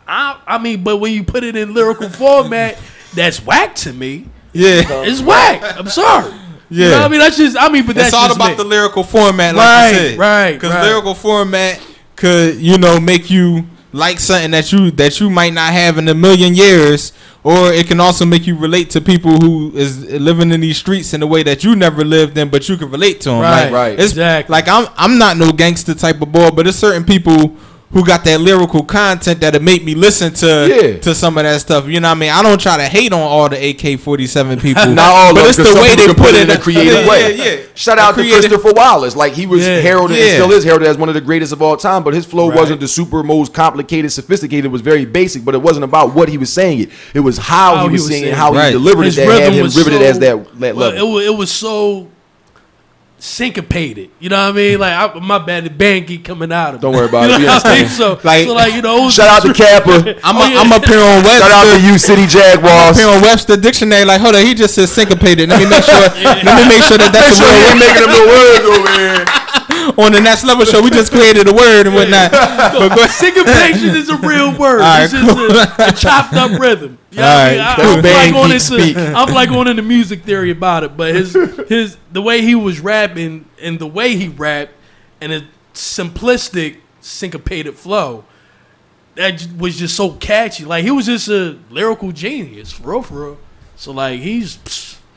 I mean, but when you put it in lyrical format, that's whack to me. Yeah, it's whack. I'm sorry. Yeah, you know what I mean, but that's all just about the lyrical format, like you said. Right. Because lyrical format could, you know, make you like something that you might not have in a million years, or it can also make you relate to people who is living in these streets in a way that you never lived in, but you can relate to them. Right. It's exactly. Like I'm not no gangster type of boy, but there's certain people who got that lyrical content that'll make me listen to some of that stuff. You know what I mean? I don't try to hate on all the AK-47 people. Not all but of them, it's the way they put it in a creative way. Yeah. Shout out to Christopher Wallace. Like, he was heralded and still is heralded as one of the greatest of all time, but his flow wasn't the super most complicated, sophisticated. It was very basic, but it wasn't about what he was saying. It was how he was saying it, how he delivered it that had him riveted as that level. It was so syncopated, you know what I mean? Like, my bad, the band keep coming out of me. Don't worry about it. You know what I mean? So you know, shout out to Kappa. I'm up here on Webster. Shout out to you, City Jaguars. I'm up here on Webster Dictionary. Like, hold on, he just said syncopated. Let me make sure. Let me make sure that's the word. We're making up the words over here. On the Next Level Show, we just created a word and whatnot. Syncopation is a real word. Right, it's just a chopped up rhythm. You know I'm like going into music theory about it, but the way he was rapping and the way he rapped and a simplistic syncopated flow, that was just so catchy. Like, he was just a lyrical genius, for real. So, like, he's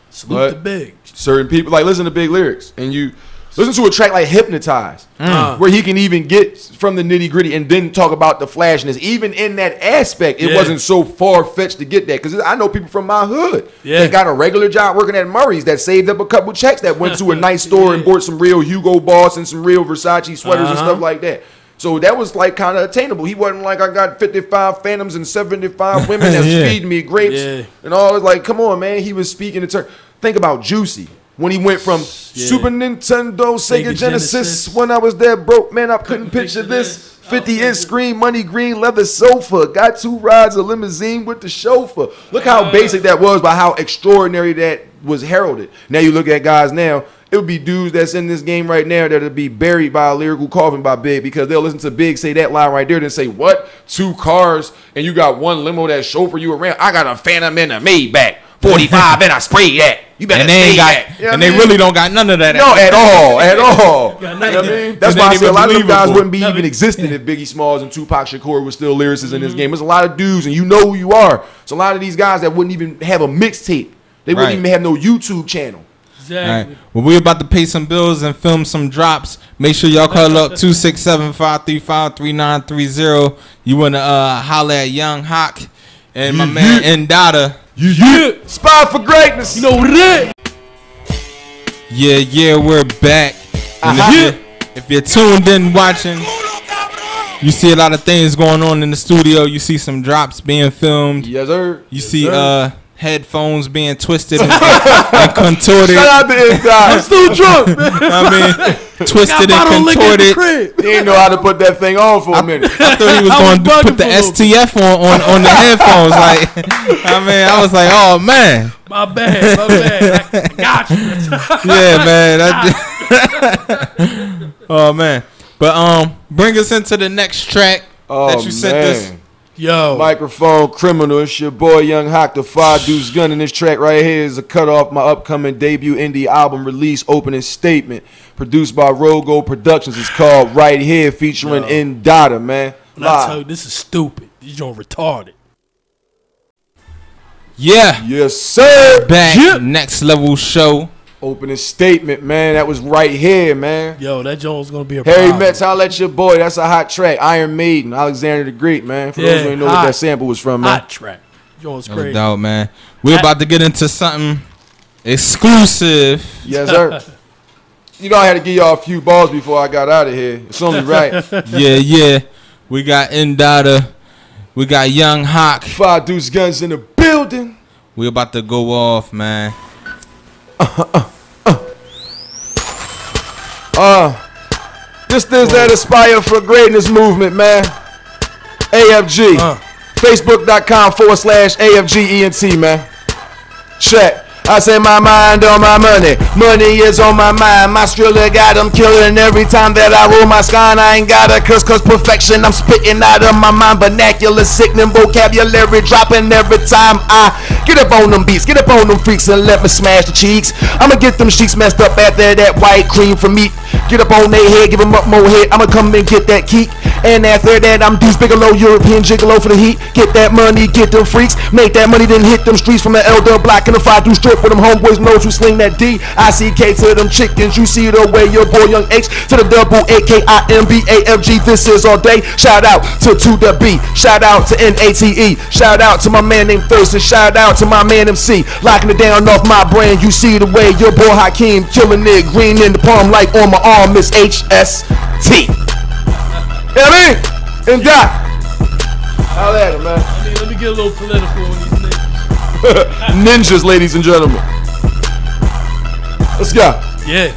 salute the big. Certain people like listen to big lyrics, and you listen to a track like Hypnotize, where he can even get from the nitty gritty and then talk about the flashiness. Even in that aspect, it wasn't so far fetched to get that. Because I know people from my hood that got a regular job working at Murray's that saved up a couple checks that went to a nice store and bought some real Hugo Boss and some real Versace sweaters and stuff like that. So that was like kind of attainable. He wasn't like, I got 55 Phantoms and 75 women that's feeding me grapes and all. It was like, come on, man. He was speaking in terms. Think about Juicy. When he went from Super Nintendo, Sega Genesis, when I was there broke, man, I couldn't picture this. 50-inch screen, money green, leather sofa. Got 2 rides, a limousine with the chauffeur. Look how basic that was, by how extraordinary that was heralded. Now you look at guys now, it would be dudes that's in this game right now that'll be buried by a lyrical coffin by Big, because they'll listen to Big say that line right there, then say, what? 2 cars and you got 1 limo that chauffeur you around? I got a Phantom and a Maybach. 45 and I sprayed that. You better say that. You know, and they really don't got none of that. No, at all. You know what I mean? That's why I say a lot of them guys wouldn't be even existing if Biggie Smalls and Tupac Shakur were still lyricists in this game. There's a lot of dudes, and you know who you are. So a lot of these guys that wouldn't even have a mixtape. They wouldn't even have no YouTube channel. Exactly. Well, we about to pay some bills and film some drops. Make sure y'all call up 267-535-3930. You want to holler at Young Haak and my man N-Daddah. Yeah. Spy for greatness. You know what it is? Yeah, we're back. And if you're tuned in watching, you see a lot of things going on in the studio. You see some drops being filmed. Yes, sir. You see headphones being twisted and contorted. Shout out to N-Daddah. I'm still drunk, man. I mean, twisted and contorted. He didn't know how to put that thing on for a minute. I thought he was going to put the STF on the headphones. Like, I mean, I was like, oh man. My bad. I got you. Yeah, man. Oh man. But bring us into the next track that you sent us. Yo. Microphone Criminal. It's your boy Young Haak, the 5 Deuce Gun. And this track right here is a cut off my upcoming debut indie album release opening statement. Produced by Rogo Productions. It's called Right Here, featuring N-Daddah, man. When I tell you this is stupid, you don't retarded. Yeah. Yes, sir. Back next level show. Opening statement, man. That was Right Here, man. Yo, that Jones gonna be a Harry problem. Metz, I'll let your boy. That's a hot track. Iron Maiden, Alexander the Great, man. For those who didn't know what that sample was from, man. Hot track. Jones crazy. No doubt, man. We're about to get into something exclusive. Yes, sir. You know I had to give y'all a few balls before I got out of here. It's only right. Yeah. We got N-Daddah. We got Young Haak. 5 Deuce Guns in the building. We about to go off, man. This is that Aspire for Greatness movement, man. AFG. Facebook.com/AFGENT, man. Check. I say my mind on my money. Money is on my mind. My Skrilla got them killing every time that I roll my sky. I ain't got a cause perfection I'm spitting out of my mind. Vernacular, sickening vocabulary dropping every time I get up on them beats, get up on them freaks and let me smash the cheeks. I'ma get them sheets messed up after that white cream from meat. Get up on their head, give them up more head. I'ma come and get that keek. And after that I'm Deuce Bigelow, European gigolo for the heat. Get that money, get them freaks. Make that money, then hit them streets from the elder block and the 5 Deuce strip with them homeboys knows who sling that D-I-C-K to them chickens. You see the way your boy Young H to the double A-K-I-M-B-A-F-G. This is all day. Shout out to the B. Shout out to N-A-T-E. Shout out to my man named Thurston. Shout out to my man MC. Locking it down off my brand. You see the way your boy Hakeem killing it. Green in the palm like on my arm. Miss H-S-T. You know what I mean? And that. Holla at him, man. Let me get a little political on these niggas. Ninjas, ladies and gentlemen. Let's go. Yeah.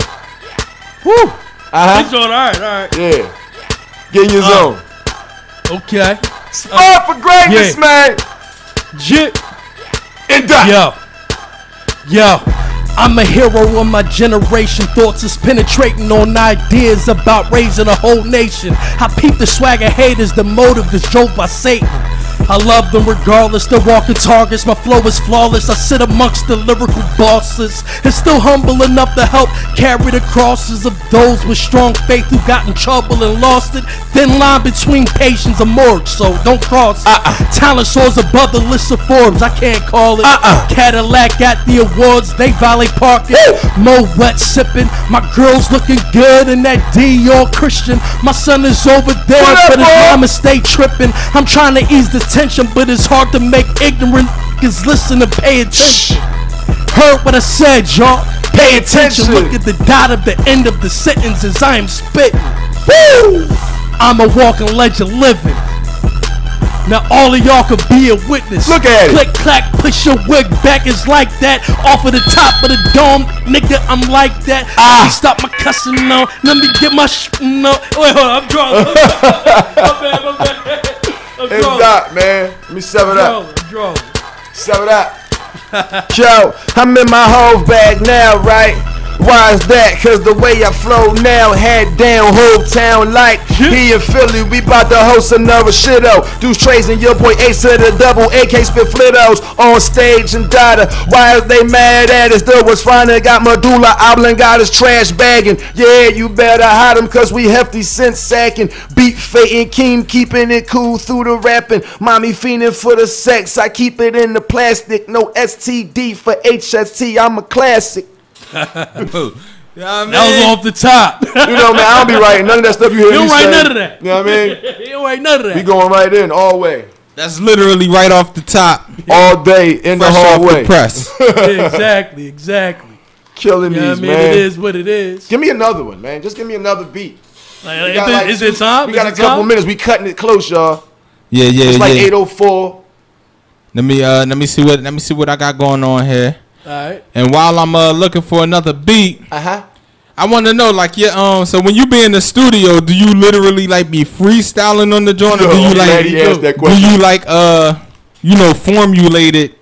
Woo. All right. Yeah. Get in your zone. Okay. Spot for greatness, man. And that. Yo. I'm a hero of my generation. Thoughts is penetrating on ideas about raising a whole nation. I peep the swagger haters, the motive is drove by Satan. I love them regardless, they're walking targets. My flow is flawless, I sit amongst the lyrical bosses and still humble enough to help carry the crosses of those with strong faith who got in trouble and lost it. Thin line between patience and morgue, so don't cross it. Talent soars above the list of Forbes, I can't call it. Cadillac at the awards, they valet parking. Mo wet sipping, my girl's looking good in that Dior Christian. My son is over there, but his mama stay tripping. I'm trying to ease the tension, but it's hard to make ignorant niggas listen and pay attention. Heard what I said, y'all. Pay attention. Look at the dot of the end of the sentences I am spitting. Woo! I'm a walking legend living. Now all of y'all could be a witness. Look at it. Click, clack, push your wig back. It's like that. Off of the top of the dome, nigga, I'm like that. Let me stop my cussing now. Let me get my no. Wait, hold on, I'm drunk. My bad. It's that, man. Let me seven up. I'm drunk. Seven up. Yo, I'm in my whole bag now, right? Why is that? Cause the way I flow now, head down, whole town like he in Philly. We bout to host another shit-o. Deuce Trays and your boy Ace to the double AK spit flittos on stage and Daddah. Why is they mad at us? Though was fine, got medulla oblong, got his trash bagging. Yeah, you better hide him cause we hefty sense sacking. Beat fating, Keem keeping it cool through the rapping. Mommy fiending for the sex, I keep it in the plastic. No STD for HST, I'm a classic. You know what I mean? That was off the top. You know, man, I don't be writing none of that stuff you hear You me don't write say. none of that. You know what I mean? You don't write none of that. We going right in all way. That's literally right off the top. All day in the Fresh off hallway. the press. Exactly. Killing You know these, what I mean? man. It is what it is. Give me another one, man. Just give me another beat. Like, got is it time? We got Is a it couple time? minutes. We cutting it close, y'all. Yeah. It's like 8:04. Let me see what I got going on here. All right. And while I'm looking for another beat, Uh-huh. I want to know, like, so when you be in the studio, do you literally like be freestyling on the joint, or do you like, Glad he asked that question. do you like, formulate it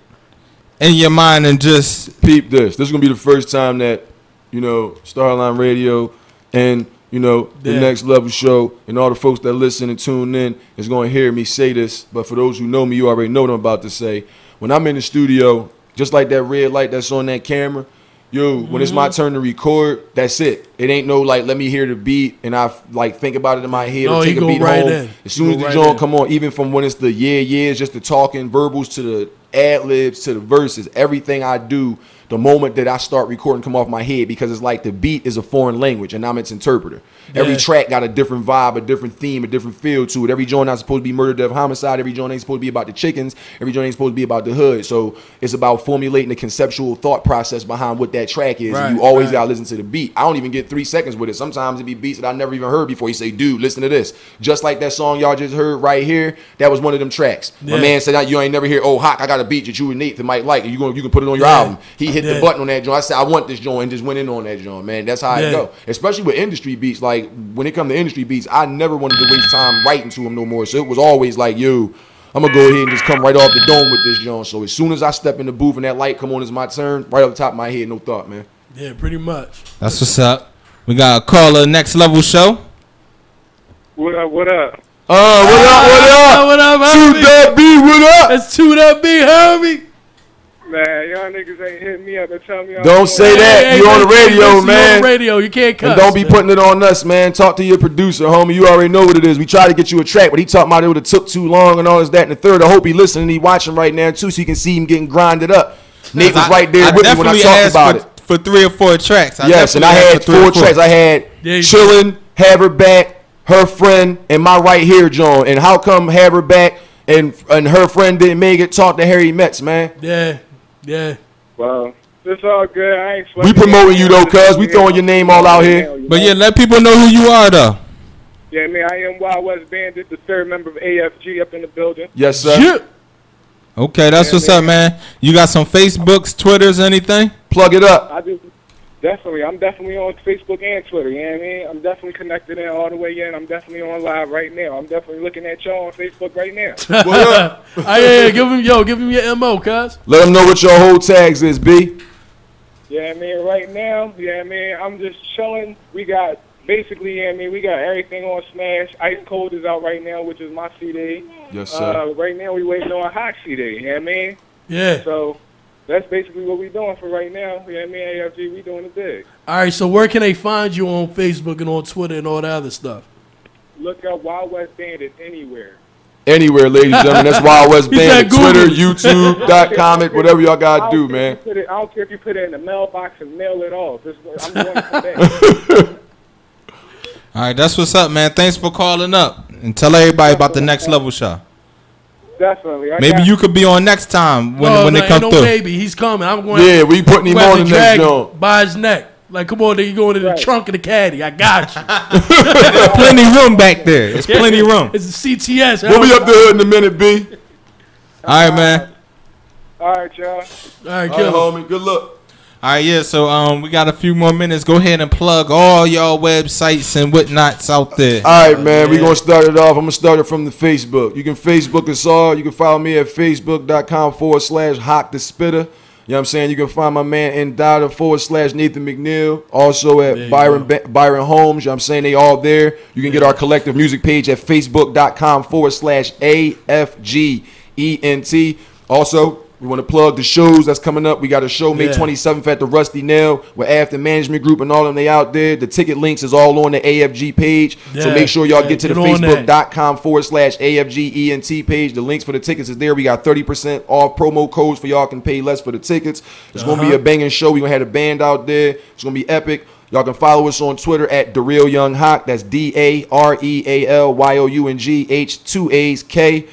in your mind and just Peep this. This is going to be the first time that, Starline Radio and, the Yeah. Next Level Show and all the folks that listen and tune in is going to hear me say this. But for those who know me, you already know what I'm about to say. When I'm in the studio, just like that red light that's on that camera, when it's my turn to record, that's it. It ain't no like, let me hear the beat and I like think about it in my head or take a beat right home. in. As soon as the joint come on, even from when it's the years, just the talking verbals to the ad libs to the verses, everything I do, the moment that I start recording come off my head, because it's like the beat is a foreign language and I'm its interpreter. Yeah. Every track got a different vibe, a different theme, a different feel to it. Every joint not supposed to be murder, death, homicide. Every joint ain't supposed to be about the chickens. Every joint ain't supposed to be about the hood. So it's about formulating the conceptual thought process behind what that track is. Right, and you always right. gotta listen to the beat. I don't even get 3 seconds with it. Sometimes it be beats that I never even heard before. You say, dude, listen to this. Just like that song y'all just heard right here, that was one of them tracks. My Yeah. man said, you ain't never hear, oh, Haak, I got a beat that you and Nathan might like, and you can put it on your Yeah. album. He hit the Yeah. button on that joint. I said, I want this joint, and just went in on that joint, man. That's how it Yeah. go. Especially with industry beats. Like, when it come to industry beats, I never wanted to waste time writing to them no more. So it was always like, I'm going to go ahead and just come right off the dome with this joint. So as soon as I step in the booth and that light come on, it's my turn, right off the top of my head, no thought, man. Yeah, pretty much. that's what's up. We got a caller, Next Level Show. What up? What up? What up? What up, Shoot homie? that beat, what up? Let's chew that beat, homie. Man, y'all niggas ain't hit me up and tell me. Don't say that. You on the radio, listen, you man. on the radio. You can't cuss. And don't be man. putting it on us, man. Talk to your producer, homie. You already know what it is. We tried to get you a track, but he talking about it would have took too long and all this, that, and the third. I hope he listening. He watching right now, too, so you can see him getting grinded up. Nate was right there with me when I talked about it. For 3 or 4 tracks. Yes, and I had 4 tracks. I had Yeah, you Chillin', Have Her Back, Her Friend, and My Right Here, John. And how come Have Her Back and Her Friend didn't make it? Talk to Harry Metz, man. Yeah. Well, it's all good. I ain't We sweating. promoting you, though, cuz. We throwing your name all out here. But yeah, let people know who you are, though. Yeah, man, I am Wild West Bandit, the third member of AFG up in the building. Yes, sir. Yeah. Okay, that's Yeah, what's man. up, man. You got some Facebooks, Twitters, anything? Plug it up. I do. Definitely. I'm definitely on Facebook and Twitter, you know what I mean? I'm definitely connected in all the way in. I'm definitely on live right now. I'm definitely looking at y'all on Facebook right now. What up? Yeah, give him your MO, cuz. Let them know what your whole tags is, B. Yeah, I mean, right now, yeah, I mean, I'm just chilling. We got basically, yeah, I mean, we got everything on Smash. Ice Cold is out right now, which is my CD. Yes, sir. Right now, we waiting on a Haak CD, you know what I mean? Yeah. So that's basically what we doing for right now. You know what I mean? AFG, we doing the big. All right, so where can they find you on Facebook and on Twitter and all that other stuff? Look up Wild West Bandit anywhere. Anywhere, ladies and gentlemen. That's Wild West He said Bandit. Twitter, Google. YouTube.com, whatever y'all got to I do, don't care man. if you put it- I don't care if you put it in the mailbox and mail it off. I'm doing it today. All right, that's what's up, man. Thanks for calling up. And tell everybody about the Next Level Show. Definitely. I Maybe got you could be on next time when no, they come ain't through. no baby. He's coming. I'm going. Yeah, we putting him grab on the next drag joint. by his neck. Like, come on, nigga, you going to the Right. trunk of the caddy. I got you. There's plenty room back there. There's plenty room. It's a CTS. We'll be up the hood in a minute, B. All right, man. All right, y'all. All right, All right, kill. homie. Good luck. All right, yeah. So we got a few more minutes. Go ahead and plug all y'all websites and whatnots out there. All right, man. We're going to start it off. I'm going to start it from the Facebook. You can Facebook us all. You can follow me at facebook.com/Haak the Spitter. You know what I'm saying? You can find my man N-Daddah /Nathan McNeil. Also There at you Byron Holmes. You know what I'm saying? They all there. You can get our collective music page at facebook.com/AFGENT. Also, We want to plug the shows that's coming up. We got a show May 27th at the Rusty Nail with After Management Group and all of them. They out there. The ticket links is all on the AFG page. So make sure y'all get to the Facebook.com/AFGENT page. The links for the tickets is there. We got 30% off promo codes for y'all can pay less for the tickets. It's going to be a banging show. We're going to have a band out there. It's going to be epic. Y'all can follow us on Twitter at The Real Young Haak. That's DAREALYOUNGH2ASK.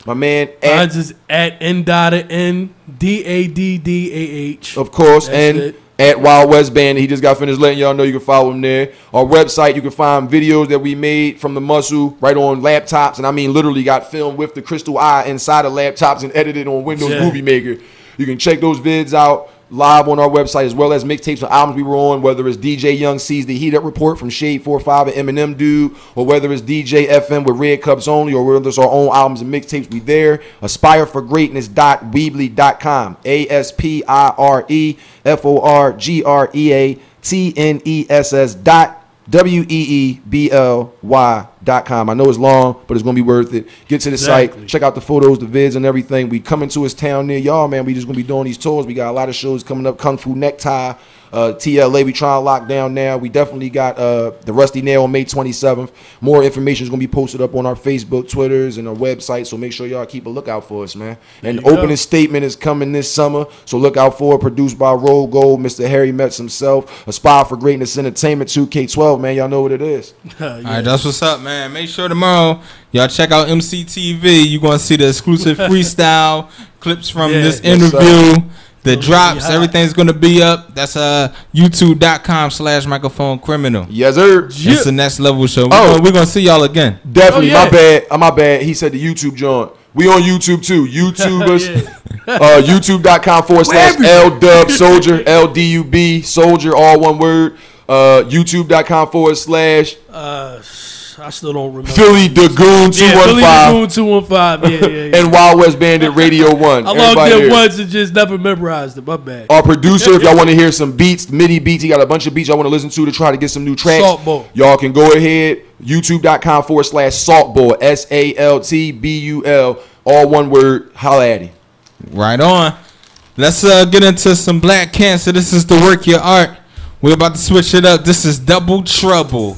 My man. Mine's is at N-Daddah, N-D-A-D-D-A-H. Of course. That's and it. At Wild West Band. He just got finished letting y'all know you can follow him there. Our website, you can find videos that we made from the muscle right on laptops. And I mean literally got filmed with the crystal eye inside of laptops and edited on Windows Movie Maker. You can check those vids out live on our website, as well as mixtapes and albums we were on, whether it's DJ Young C's The Heat Up Report from Shade 45 and Eminem Dude, or whether it's DJ FM with Red Cups Only, or whether it's our own albums and mixtapes, we there. AspireForGreatness.weebly.com. AspireForGreatness.WEEBLY.com. I know it's long, but it's going to be worth it. Get to the site. Check out the photos, the vids, and everything. We coming to his town near y'all, man. We just going to be doing these tours. We got a lot of shows coming up. Kung Fu Necktie. TLA, we trying to lock down now. We definitely got the Rusty Nail on May 27th. More information is going to be posted up on our Facebook, Twitters, and our website, so make sure y'all keep a lookout for us, man. And opening statement is coming this summer, so look out for it. Produced by Roll Gold, Mr. Harry Metz himself. Aspire for Greatness Entertainment, 2K12, man. Y'all know what it is. All right, that's what's up, man. Make sure tomorrow y'all check out MCTV. You're going to see the exclusive freestyle clips from this interview. The drops, everything's going to be up. That's youtube.com/microphone criminal. Yes, sir. It's the next level show. We're going to see y'all again. Definitely. My bad. He said the YouTube joint. We on YouTube too. YouTubers. YouTube.com/LDub Soldier. LDUB Soldier, all one word. YouTube.com/ I still don't remember. Philly Dagoon 215. Philly Dagoon 215. Yeah. And Wild West Bandit Radio 1. I logged in once and just never memorized it. My bad. Our producer, if y'all want to hear some beats, MIDI beats, he got a bunch of beats y'all want to listen to try to get some new tracks. Saltbowl. Y'all can go ahead. YouTube.com/Saltbowl. SALTBUL. All one word. Holla at him. Right on. Let's get into some Black Cancer. This is the Work Your Art. We're about to switch it up. This is Double Trouble.